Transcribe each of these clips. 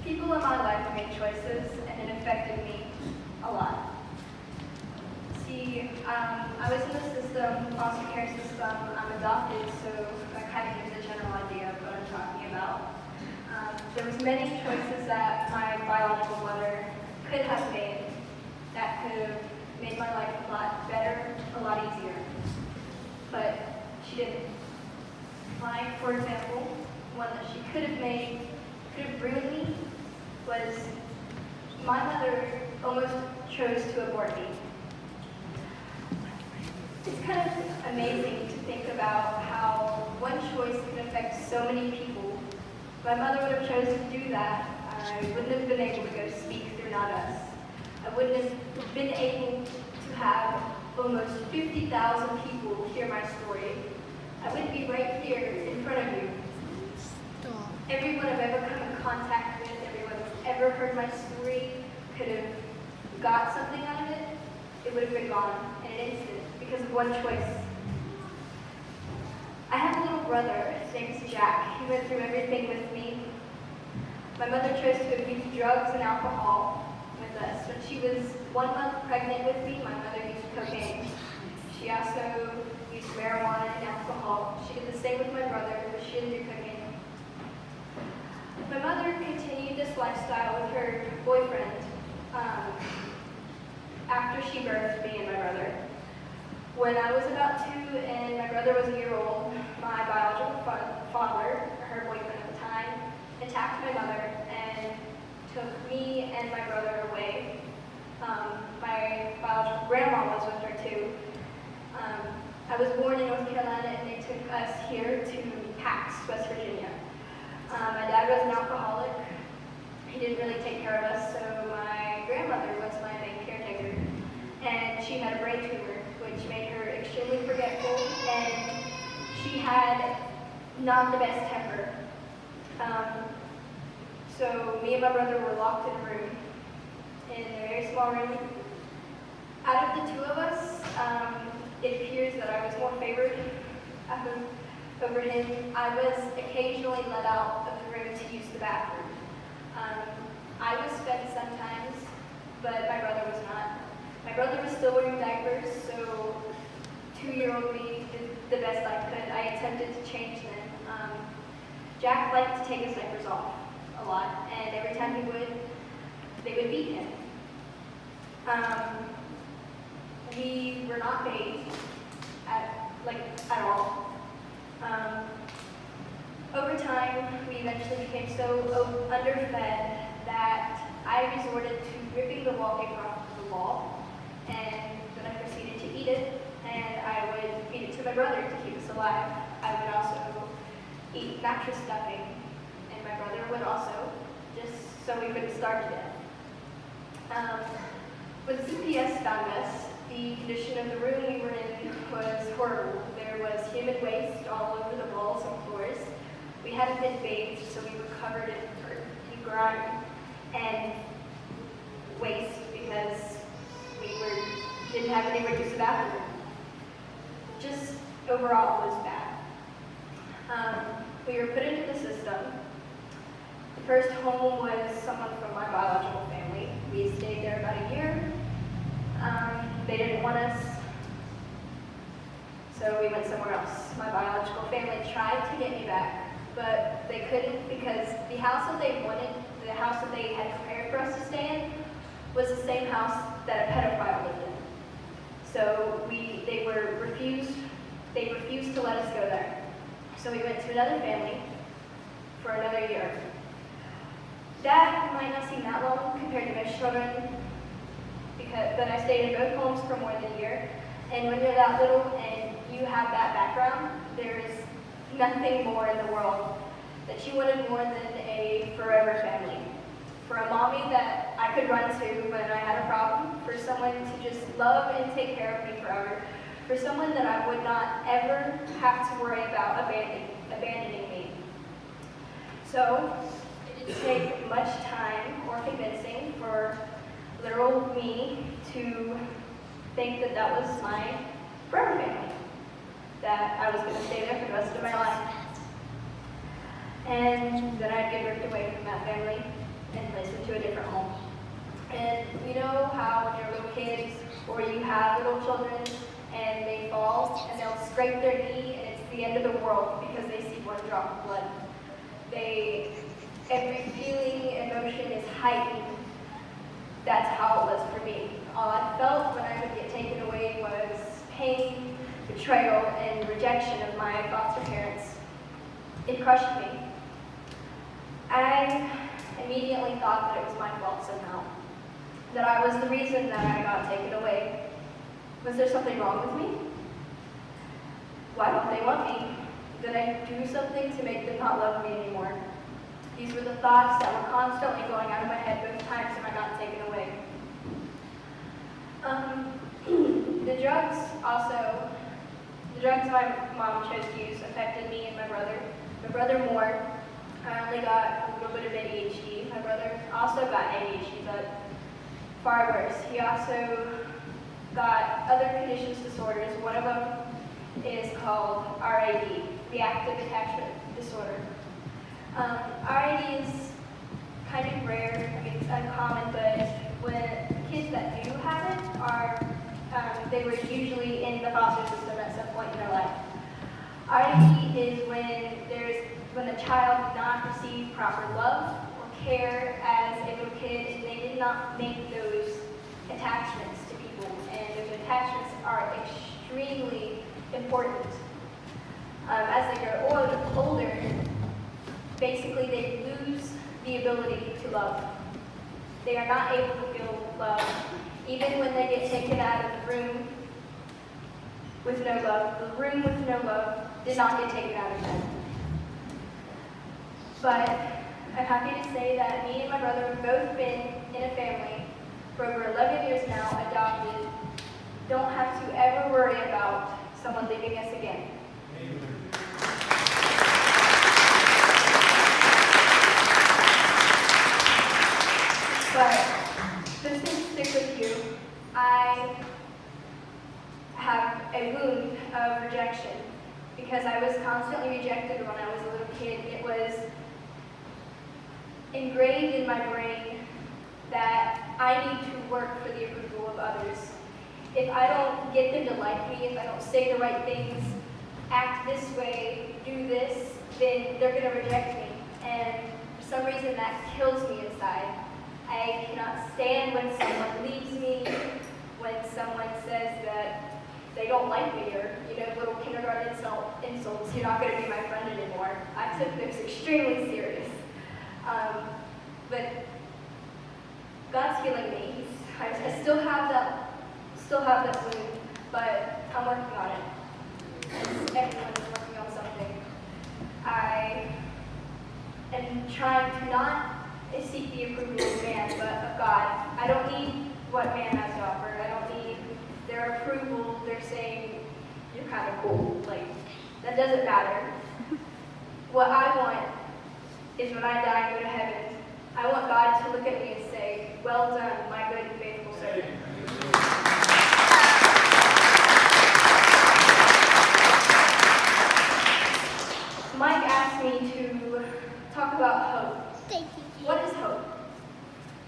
People in my life made choices, and it affected me a lot. See, I was in the system, foster care system. I'm adopted, so I kind of get the general idea of what I'm talking about. There was many choices that my biological mother could have made that could have made my life a lot better, a lot easier. But she didn't. Like, for example, one that she could have made, could have ruined me, was my mother almost chose to abort me. It's kind of amazing to think about how one choice can affect so many people. If my mother would have chosen to do that, I wouldn't have been able to go speak through Not Us. I wouldn't have been able to have almost 50,000 people hear my story. I wouldn't be right here in front of you. Everyone I've ever come in contact with, everyone who's ever heard my story could have got something out of it. It would have been gone in an instant because of one choice. I have a little brother, his name's Jack. He went through everything with me. My mother chose to abuse drugs and alcohol with us. When she was 1 month pregnant with me, my mother used cocaine. She also used marijuana and alcohol. She did the same with my brother, but she didn't do cocaine. My mother continued this lifestyle with her boyfriend after she birthed me and my brother. When I was about 2 and my brother was a year old, my biological father, her boyfriend at the time, attacked my mother and took me and my brother away. My biological grandma was with her too. I was born in North Carolina and they took us here to Pax, West Virginia. My dad was an alcoholic. He didn't really take care of us, so my grandmother was my main caretaker. And she had a brain tumor, which made her extremely forgetful, and she had not the best temper. So me and my brother were locked in a room, in a very small room. Out of the two of us, it appears that I was more favored over him. I was occasionally let out of the room to use the bathroom. I was fed sometimes, but my brother was not. My brother was still wearing diapers, so 2-year-old me did the best I could. I attempted to change them. Jack liked to take his diapers off a lot, and every time he would, they would beat him. We were not bathed at all. Over time, we eventually became so underfed that I resorted to ripping the wallpaper off the wall, and then I proceeded to eat it, and I would feed it to my brother to keep us alive. I would also eat mattress stuffing, and my brother would also, just so we wouldn't starve to death. When CPS found us, the condition of the room we were in was horrible. There was human waste all over the walls and floors. We hadn't been bathed, so we were covered in dirt and grime and waste because we didn't have anywhere to use the bathroom. Just overall, it was bad. We were put into the system. The first home was someone from my biological family. We stayed there about a year. They didn't want us, so we went somewhere else. My biological family tried to get me back, but they couldn't because the house that they wanted, the house that they had prepared for us to stay in, was the same house that a pedophile lived in. So they refused to let us go there. So we went to another family for another year. That might not seem that long compared to most children, but I stayed in both homes for more than a year. And when you're that little and you have that background, there is nothing more in the world that you wanted more than a forever family. For a mommy that I could run to when I had a problem, for someone to just love and take care of me forever, for someone that I would not ever have to worry about abandoning me. So it didn't take much time or convincing for literal me to think that that was my forever family, that I was going to stay there for the rest of my life. And then I'd get ripped away from that family and to a different home. And you know how when you're little kids, or you have little children, and they fall, and they'll scrape their knee, and it's the end of the world because they see one drop of blood. Every feeling, emotion is heightened. That's how it was for me. All I felt when I would get taken away was pain, betrayal, and rejection of my foster parents. It crushed me. I immediately thought that it was my fault somehow, that I was the reason that I got taken away. Was there something wrong with me? Why don't they love me? Did I do something to make them not love me anymore? These were the thoughts that were constantly going out of my head both times when I got taken away. The drugs my mom chose to use affected me and my brother. My brother more. I only got a little bit of ADHD. My brother also got ADHD, but far worse. He also got other conditions disorders. One of them is called RAD, reactive attachment disorder. RAD is kind of rare. I mean, it's uncommon, but when kids that do have it they were usually in the foster system at some point in their life. RAD is when the child did not receive proper love or care as a little kid, and they did not make those attachments to people, and those attachments are extremely important. As they grow older, basically they lose the ability to love. They are not able to feel love. Even when they get taken out of the room with no love, the room with no love did not get taken out of them. But I'm happy to say that me and my brother have both been in a family for over 11 years now, adopted, don't have to ever worry about someone leaving us again. But this can stick with you. I have a wound of rejection because I was constantly rejected when I was a little kid. It was engraved in my brain that I need to work for the approval of others. If I don't get them to like me, if I don't say the right things, act this way, do this, then they're going to reject me. And for some reason that kills me inside. I cannot stand when someone leaves me, when someone says that they don't like me, or little kindergarten insults, you're not going to be my friend anymore. I took this extremely serious. But God's healing me. I still have that wound, but I'm working on it. Everyone is working on something. I am trying to not seek the approval of man, but of God. I don't need what man has to offer. I don't need their approval. They're saying, you're kind of cool. That doesn't matter. What I want is when I die and go to heaven, I want God to look at me and say, well done, my good and faithful servant. Mike asked me to talk about hope. What is hope?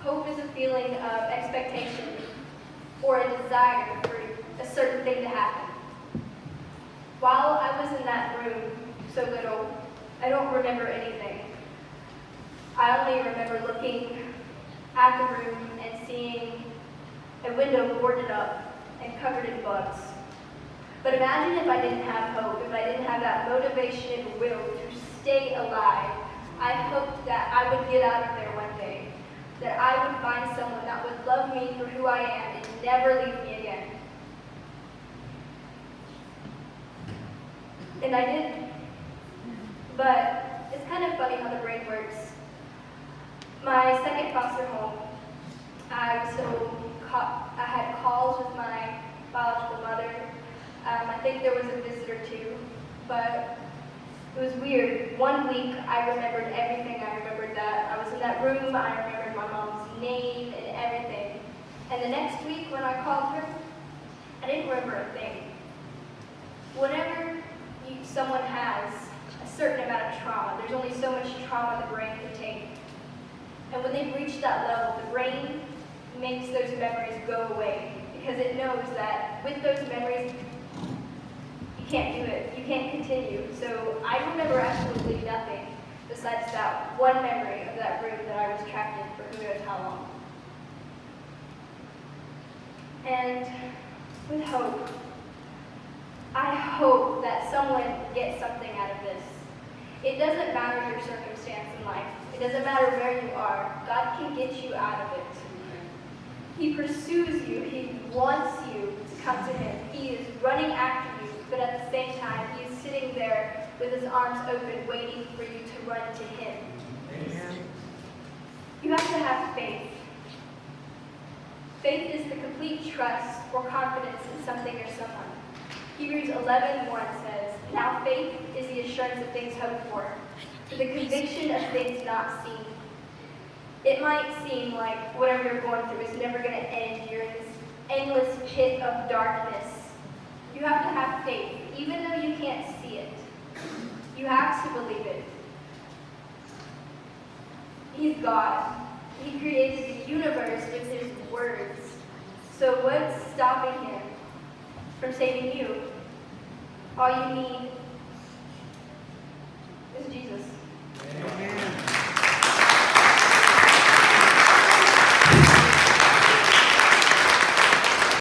Hope is a feeling of expectation or a desire for a certain thing to happen. While I was in that room so little, I don't remember anything. I only remember looking at the room and seeing a window boarded up and covered in bugs. But imagine if I didn't have hope, if I didn't have that motivation and will to stay alive. I hoped that I would get out of there one day, that I would find someone that would love me for who I am and never leave me again. And I did. But it's kind of funny how the brain works. My second foster home, I had calls with my biological mother. I think there was a visit or two, but it was weird. One week, I remembered everything. I remembered that I was in that room. I remembered my mom's name and everything. And the next week, when I called her, I didn't remember a thing. Whenever someone has a certain amount of trauma, there's only so much trauma the brain can take. And when they've reached that level, the brain makes those memories go away because it knows that with those memories, you can't do it. You can't continue. So I remember absolutely nothing besides that one memory of that room that I was trapped in for who knows how long. And with hope, I hope that someone gets something out of this. It doesn't matter your circumstance in life. It doesn't matter where you are. God can get you out of it. He pursues you. He wants you to come to him. He is running after you, but at the same time, he is sitting there with his arms open, waiting for you to run to him. Amen. You have to have faith. Faith is the complete trust or confidence in something or someone. Hebrews 11:1 says, "Now faith is the assurance of things hoped for, the conviction of things not seen." It might seem like whatever you're going through is never going to end. You're in this endless pit of darkness. You have to have faith, even though you can't see it. You have to believe it. He's God. He created the universe with his words. So what's stopping him from saving you? All you need is Jesus. Amen.